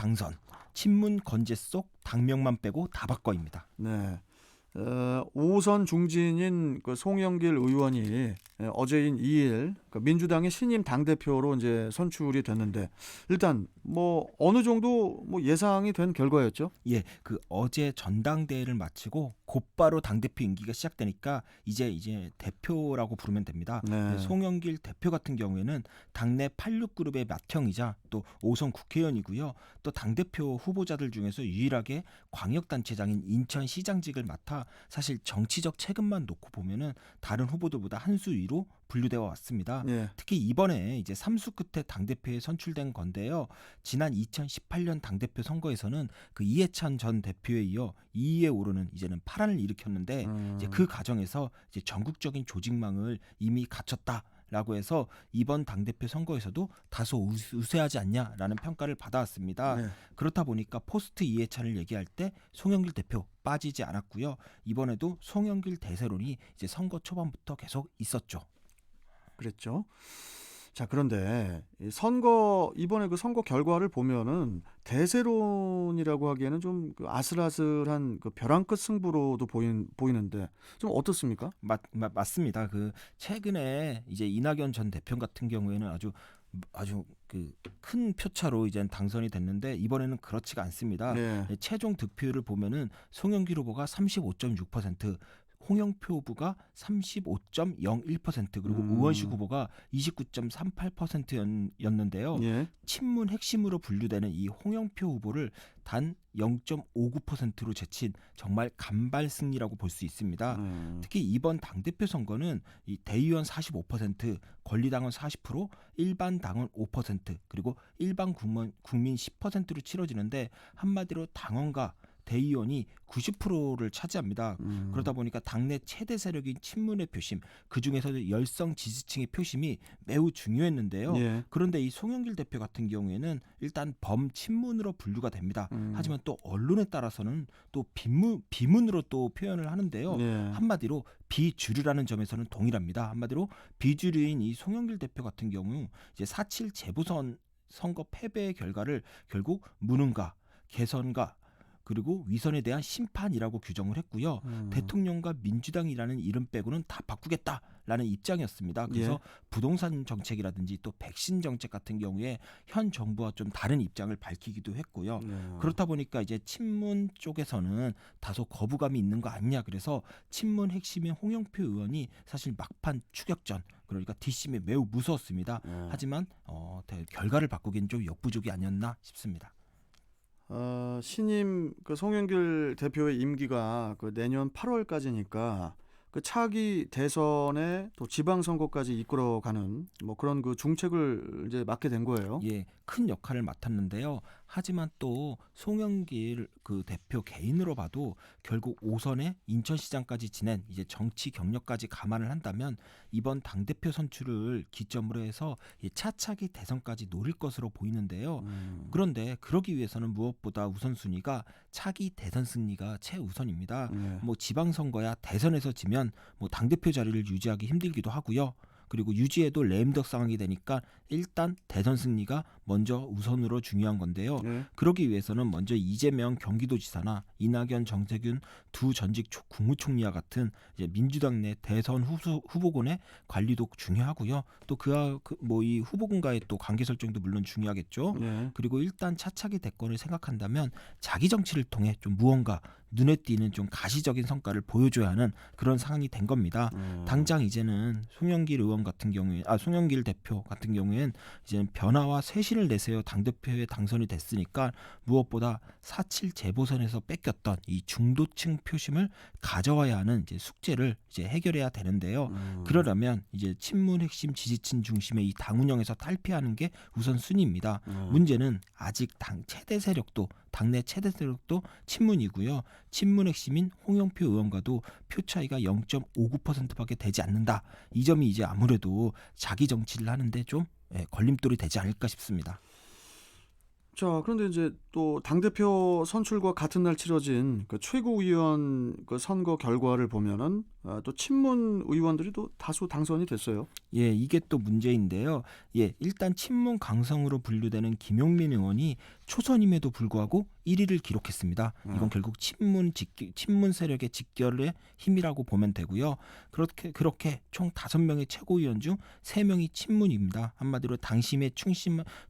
당선, 친문 건재 속 당명만 빼고 다 바꿔입니다. 네. 5선 중진인 그 송영길 의원이 어제인 2일 그 민주당의 신임 당대표로 이제 선출이 됐는데 일단 뭐 어느 정도 뭐 예상이 된 결과였죠? 예, 그 어제 전당대회를 마치고 곧바로 당대표 임기가 시작되니까 이제 대표라고 부르면 됩니다. 네. 송영길 대표 같은 경우에는 당내 86그룹의 맏형이자 또 5선 국회의원이고요. 또 당대표 후보자들 중에서 유일하게 광역단체장인 인천시장직을 맡아 사실 정치적 체급만 놓고 보면은 다른 후보들보다 한 수 위로 분류되어 왔습니다. 예. 특히 이번에 이제 3수 끝에 당대표에 선출된 건데요. 지난 2018년 당대표 선거에서는 그 이해찬 전 대표에 이어 2위에 오르는 이제는 파란을 일으켰는데 이제 그 과정에서 이제 전국적인 조직망을 이미 갖췄다라고 해서 이번 당대표 선거에서도 다소 우세하지 않냐라는 평가를 받아왔습니다. 네. 그렇다 보니까 포스트 이해찬을 얘기할 때 송영길 대표 빠지지 않았고요. 이번에도 송영길 대세론이 이제 선거 초반부터 계속 있었죠. 그랬죠. 자, 그런데 이번에 그 선거 결과를 보면은 대세론이라고 하기에는 좀 그 아슬아슬한 그 벼랑 끝 승부로도 보이는데 좀 어떻습니까? 맞습니다. 그 최근에 이제 이낙연 전 대표 같은 경우에는 아주 그 큰 표차로 이제 당선이 됐는데 이번에는 그렇지가 않습니다. 네. 최종 득표율을 보면은 송영길 후보가 35.6%, 홍영표 후보가 35.01% 그리고 우원식 후보가 29.38%였는데요. 예. 친문 핵심으로 분류되는 이 홍영표 후보를 단 0.59%로 제친 정말 간발 승리라고 볼 수 있습니다. 특히 이번 당대표 선거는 이 대의원 45%, 권리당원 40%, 일반 당원 5%, 그리고 일반 국민 10%로 치러지는데 한마디로 당원과 대의원이 90%를 차지합니다. 그러다 보니까 당내 최대 세력인 친문의 표심, 그중에서도 열성 지지층의 표심이 매우 중요했는데요. 예. 그런데 이 송영길 대표 같은 경우에는 일단 범친문으로 분류가 됩니다. 하지만 또 언론에 따라서는 또 비문으로 또 표현을 하는데요. 예. 한마디로 비주류라는 점에서는 동일합니다. 한마디로 비주류인 이 송영길 대표 같은 경우 이제 4.7 재보선 선거 패배의 결과를 결국 무능과 개선과 그리고 위선에 대한 심판이라고 규정을 했고요. 대통령과 민주당이라는 이름 빼고는 다 바꾸겠다라는 입장이었습니다. 그래서 예. 부동산 정책이라든지 또 백신 정책 같은 경우에 현 정부와 좀 다른 입장을 밝히기도 했고요. 그렇다 보니까 이제 친문 쪽에서는 다소 거부감이 있는 거 아니냐. 그래서 친문 핵심인 홍영표 의원이 사실 막판 추격전 그러니까 뒷심이 매우 무서웠습니다. 하지만 결과를 바꾸기는 좀 역부족이 아니었나 싶습니다. 신임 그 송영길 대표의 임기가 그 내년 8월까지니까 그 차기 대선에 또 지방선거까지 이끌어가는 뭐 그런 그 중책을 이제 맡게 된 거예요. 예, 큰 역할을 맡았는데요. 하지만 또 송영길 그 대표 개인으로 봐도 결국 5선에 인천시장까지 지낸 이제 정치 경력까지 감안을 한다면 이번 당대표 선출을 기점으로 해서 차차기 대선까지 노릴 것으로 보이는데요. 그런데 그러기 위해서는 무엇보다 우선순위가 차기 대선 승리가 최우선입니다. 뭐 지방선거야 대선에서 지면 뭐 당대표 자리를 유지하기 힘들기도 하고요. 그리고 유지해도 레임덕 상황이 되니까 일단 대선 승리가 먼저 우선으로 중요한 건데요. 그러기 위해서는 먼저 이재명 경기도지사나 이낙연 정세균 두 전직 국무총리와 같은 이제 민주당 내 대선 후보군의 관리도 중요하고요. 또 이 후보군과의 또 관계 설정도 물론 중요하겠죠. 그리고 일단 차차기 대권을 생각한다면 자기 정치를 통해 좀 무언가 눈에 띄는 좀 가시적인 성과를 보여줘야 하는 그런 상황이 된 겁니다. 당장 이제는 송영길 대표 같은 경우에는 이제는 변화와 쇄신을 내세워 당대표에 당선이 됐으니까 무엇보다 4.7 재보선에서 뺏겼던 이 중도층 표심을 가져와야 하는 이제 숙제를 이제 해결해야 되는데요. 그러려면 이제 친문 핵심 지지층 중심의 이 당 운영에서 탈피하는 게 우선순위입니다. 문제는 아직 당내 최대 세력도 친문이고요. 친문 핵심인 홍영표 의원과도 표 차이가 0.59%밖에 되지 않는다. 이 점이 이제 아무래도 자기 정치를 하는데 좀 걸림돌이 되지 않을까 싶습니다. 자, 그런데 이제 또 당대표 선출과 같은 날 치러진 그 최고위원 그 선거 결과를 보면은 또 친문 의원들이 또 다수 당선이 됐어요. 예, 이게 또 문제인데요. 예, 일단 친문 강성으로 분류되는 김용민 의원이 초선임에도 불구하고 1위를 기록했습니다. 이건 결국 친문 세력의 직결의 힘이라고 보면 되고요. 그렇게 총 5명의 최고위원 중 3명이 친문입니다. 한마디로 당심에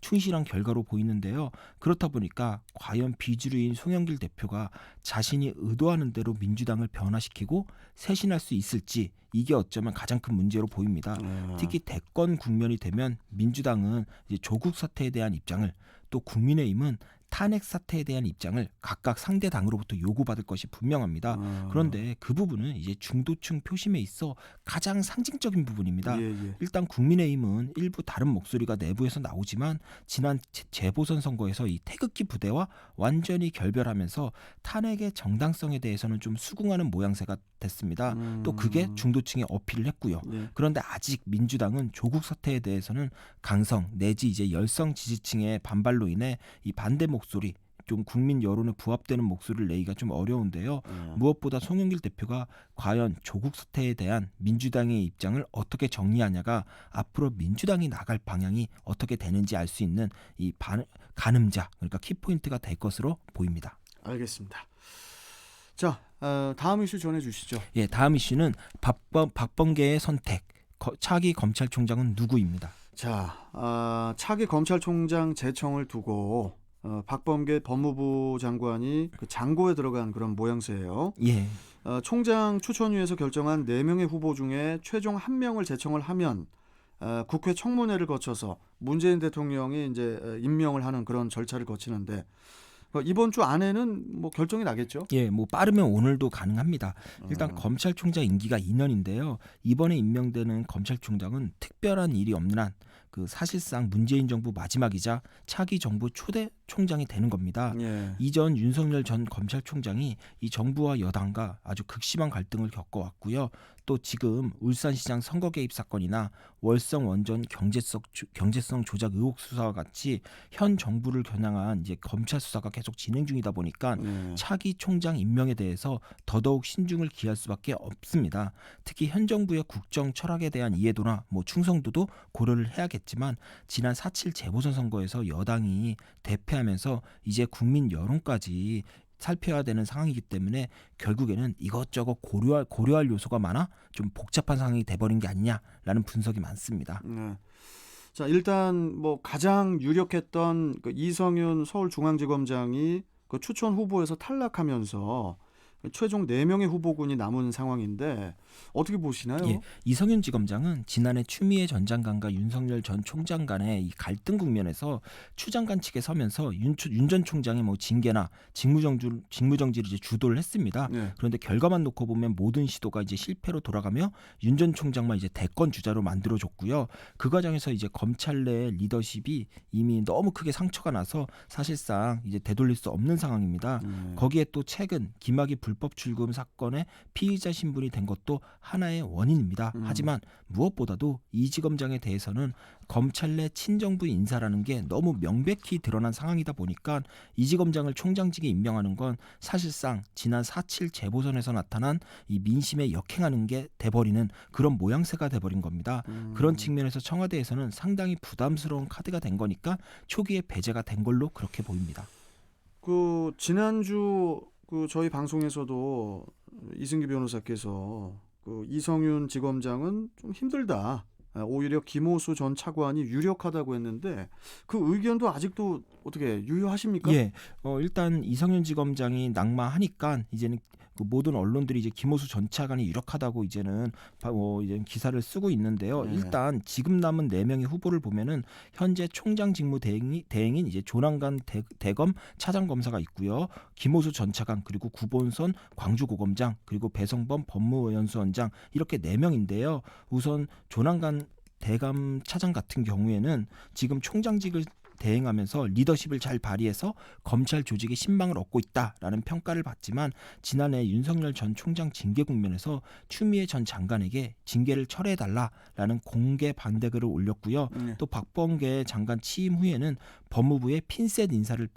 충실한 결과로 보이는데요. 그렇다 보니까 과연 비주류인 송영길 대표가 자신이 의도하는 대로 민주당을 변화시키고 쇄신할 수 있을지, 이게 어쩌면 가장 큰 문제로 보입니다. 특히 대권 국면이 되면 민주당은 이제 조국 사태에 대한 입장을, 또 국민의힘은 탄핵 사태에 대한 입장을 각각 상대 당으로부터 요구받을 것이 분명합니다. 그런데 그 부분은 이제 중도층 표심에 있어 가장 상징적인 부분입니다. 일단 국민의힘은 일부 다른 목소리가 내부에서 나오지만 지난 재보선 선거에서 이 태극기 부대와 완전히 결별하면서 탄핵의 정당성에 대해서는 좀 수긍하는 모양새가 됐습니다. 또 그게 중도층에 어필을 했고요. 그런데 아직 민주당은 조국 사태에 대해서는 강성 내지 이제 열성 지지층의 반발로 인해 이 반대 목소리, 좀 국민 여론에 부합되는 목소리를 내기가 좀 어려운데요. 무엇보다 송영길 대표가 과연 조국 사태에 대한 민주당의 입장을 어떻게 정리하냐가 앞으로 민주당이 나갈 방향이 어떻게 되는지 알 수 있는 이 가늠자, 그러니까 키포인트가 될 것으로 보입니다. 알겠습니다. 자, 다음 이슈 전해주시죠. 예, 다음 이슈는 박범계의 선택, 차기 검찰총장은 누구입니다. 자, 차기 검찰총장 제청을 두고 박범계 법무부 장관이 그 장고에 들어간 그런 모양새예요. 예. 총장 추천위에서 결정한 4명의 후보 중에 최종 1명을 제청을 하면 국회 청문회를 거쳐서 문재인 대통령이 이제 임명을 하는 그런 절차를 거치는데 이번 주 안에는 뭐 결정이 나겠죠? 예, 뭐 빠르면 오늘도 가능합니다. 일단 검찰총장 임기가 2년인데요. 이번에 임명되는 검찰총장은 특별한 일이 없는 한 그 사실상 문재인 정부 마지막이자 차기 정부 초대 총장이 되는 겁니다. 이전 윤석열 전 검찰총장이 이 정부와 여당과 아주 극심한 갈등을 겪어왔고요. 또 지금 울산시장 선거 개입 사건이나 월성 원전 경제성 조작 의혹 수사와 같이 현 정부를 겨냥한 이제 검찰 수사가 계속 진행 중이다 보니까 차기 총장 임명에 대해서 더더욱 신중을 기할 수밖에 없습니다. 특히 현 정부의 국정 철학에 대한 이해도나 뭐 충성도도 고려를 해야겠지만 지난 4.7 재보선 선거에서 여당이 대패하면서 이제 국민 여론까지 살펴야 되는 상황이기 때문에 결국에는 이것저것 고려할 요소가 많아 좀 복잡한 상황이 돼버린 게 아니냐라는 분석이 많습니다. 자, 일단 뭐 가장 유력했던 그 이성윤 서울중앙지검장이 그 추천 후보에서 탈락하면서 최종 4명의 후보군이 남은 상황인데 어떻게 보시나요? 예, 이성윤 지검장은 지난해 추미애 전 장관과 윤석열 전 총장 간의 이 갈등 국면에서 추 장관 측에 서면서 윤 전 총장의 뭐 징계나 직무정지를 이제 주도를 했습니다. 그런데 결과만 놓고 보면 모든 시도가 이제 실패로 돌아가며 윤 전 총장만 이제 대권 주자로 만들어줬고요. 그 과정에서 이제 검찰 내 리더십이 이미 너무 크게 상처가 나서 사실상 이제 되돌릴 수 없는 상황입니다. 거기에 또 최근 김학의 불법 출금 사건의 피의자 신분이 된 것도 하나의 원인입니다. 하지만 무엇보다도 이 지검장에 대해서는 검찰 내 친정부 인사라는 게 너무 명백히 드러난 상황이다 보니까 이 지검장을 총장직에 임명하는 건 사실상 지난 4.7 재보선에서 나타난 이 민심에 역행하는 게 돼버리는 그런 모양새가 돼버린 겁니다. 그런 측면에서 청와대에서는 상당히 부담스러운 카드가 된 거니까 초기에 배제가 된 걸로 그렇게 보입니다. 그 지난주 그 저희 방송에서도 이승기 변호사께서 그 이성윤 지검장은 좀 힘들다. 오히려 김호수 전 차관이 유력하다고 했는데 그 의견도 아직도 어떻게 유효하십니까? 예, 일단 이성윤 지검장이 낙마하니까 이제는 그 모든 언론들이 이제 김호수 전 차관이 유력하다고 이제는 이제 기사를 쓰고 있는데요. 일단 지금 남은 4명의 후보를 보면은 현재 총장 직무 대행인 이제 조남관 대검 차장검사가 있고요. 김호수 전 차관, 그리고 구본선 광주고검장, 그리고 배성범 법무연수원장, 이렇게 4명인데요. 우선 조남관 대검 차장 같은 경우에는 지금 총장직을 대행하면서 리더십을 잘 발휘해서 검찰 조직의 신망을 얻고 있다라는 평가를 받지만 지난해 윤석열 전 총장 징계 국면에서 추미애 전 장관에게 징계를 철회해달라라는 공개 반대글을 올렸고요. 또 박범계 장관 취임 후에는 법무부의 핀셋 인사를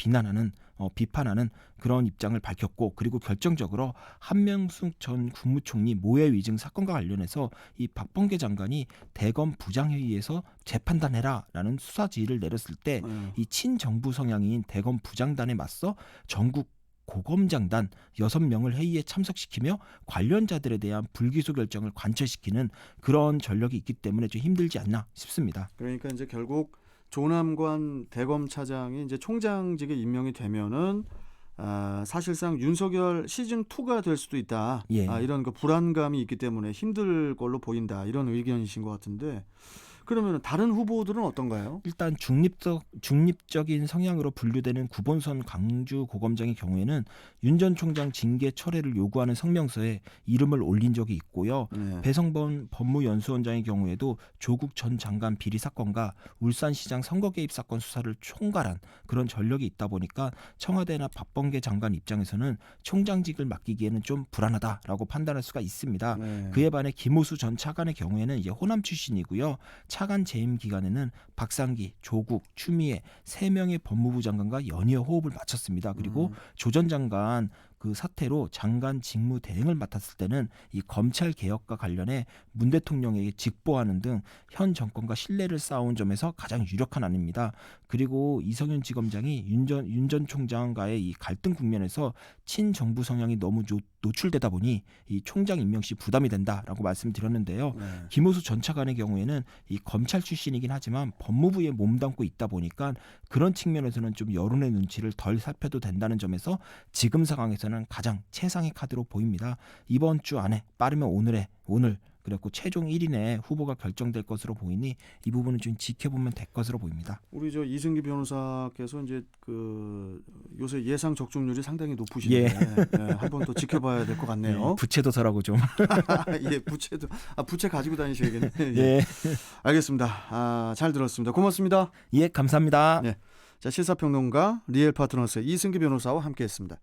비판하는 그런 입장을 밝혔고, 그리고 결정적으로 한명숙 전 국무총리 모해 위증 사건과 관련해서 이 박범계 장관이 대검 부장회의에서 재판단해라라는 수사 지휘를 내렸을 때 이 친정부 성향인 대검 부장단에 맞서 전국 고검장단 6명을 회의에 참석시키며 관련자들에 대한 불기소 결정을 관철시키는 그런 전력이 있기 때문에 좀 힘들지 않나 싶습니다. 그러니까 이제 결국 조남관 대검 차장이 이제 총장직에 임명이 되면은 사실상 윤석열 시즌 2가 될 수도 있다. 예. 이런 그 불안감이 있기 때문에 힘들 걸로 보인다. 이런 의견이신 것 같은데, 그러면 다른 후보들은 어떤가요? 일단 중립적인 성향으로 분류되는 구본선 광주고검장의 경우에는 윤 전 총장 징계 철회를 요구하는 성명서에 이름을 올린 적이 있고요. 네. 배성범 법무연수원장의 경우에도 조국 전 장관 비리 사건과 울산시장 선거 개입 사건 수사를 총괄한 그런 전력이 있다 보니까 청와대나 박범계 장관 입장에서는 총장직을 맡기기에는 좀 불안하다라고 판단할 수가 있습니다. 네. 그에 반해 김호수 전 차관의 경우에는 이제 호남 출신이고요. 차관 재임 기간에는 박상기, 조국, 추미애 3명의 법무부 장관과 연이어 호흡을 마쳤습니다. 그리고 조 전 장관 그 사태로 장관 직무 대행을 맡았을 때는 이 검찰 개혁과 관련해 문 대통령에게 직보하는 등 현 정권과 신뢰를 쌓아온 점에서 가장 유력한 안입니다. 그리고 이성윤 지검장이 윤 전 총장과의 이 갈등 국면에서 친정부 성향이 너무 노출되다 보니 이 총장 임명 시 부담이 된다라고 말씀드렸는데요. 네. 김호수 전 차관의 경우에는 이 검찰 출신이긴 하지만 법무부에 몸담고 있다 보니까 그런 측면에서는 좀 여론의 눈치를 덜 살펴도 된다는 점에서 지금 상황에서는 가장 최상의 카드로 보입니다. 이번 주 안에 빠르면 오늘 그리고 최종 1인 내에 후보가 결정될 것으로 보이니 이 부분은 좀 지켜보면 될 것으로 보입니다. 우리 저 이승기 변호사께서 이제 그 요새 예상 적중률이 상당히 높으신데 한번 또 지켜봐야 될 것 같네요. 부채도서라고 좀. 예, 부채 가지고 다니셔야겠네요. 예. 알겠습니다. 잘 들었습니다. 고맙습니다. 예, 감사합니다. 네. 자, 시사평론가 리엘 파트너스의 이승기 변호사와 함께했습니다.